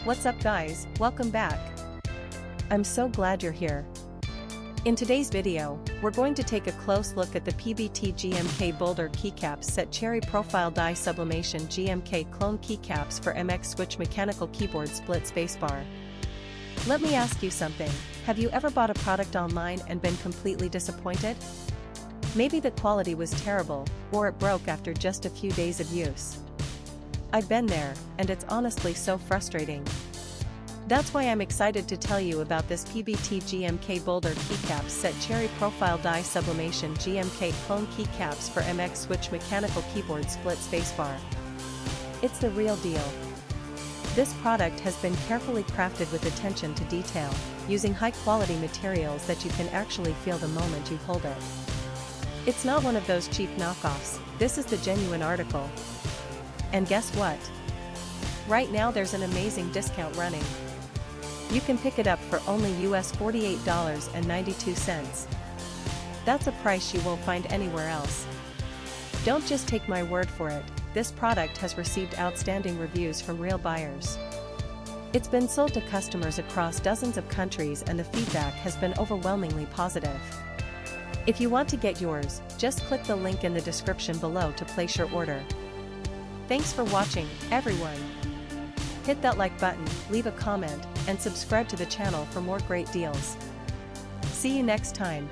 What's up guys, welcome back. I'm so glad you're here. In today's video, we're going to take a close look at the PBT GMK Boulder Keycaps set cherry profile die Sublimation GMK clone keycaps for MX switch mechanical keyboard split spacebar. Let me ask you something, have you ever bought a product online and been completely disappointed? Maybe the quality was terrible, or it broke after just a few days of use. I've been there, and it's honestly so frustrating. That's why I'm excited to tell you about this PBT GMK Boulder Keycaps set cherry profile die Sublimation GMK clone keycaps for MX switch mechanical keyboard split spacebar. It's the real deal. This product has been carefully crafted with attention to detail, using high-quality materials that you can actually feel the moment you hold it. It's not one of those cheap knockoffs, this is the genuine article. And guess what? Right now there's an amazing discount running. You can pick it up for only US $48.92. That's a price you won't find anywhere else. Don't just take my word for it, this product has received outstanding reviews from real buyers. It's been sold to customers across dozens of countries and the feedback has been overwhelmingly positive. If you want to get yours, just click the link in the description below to place your order. Thanks for watching, everyone. Hit that like button, leave a comment, and subscribe to the channel for more great deals. See you next time.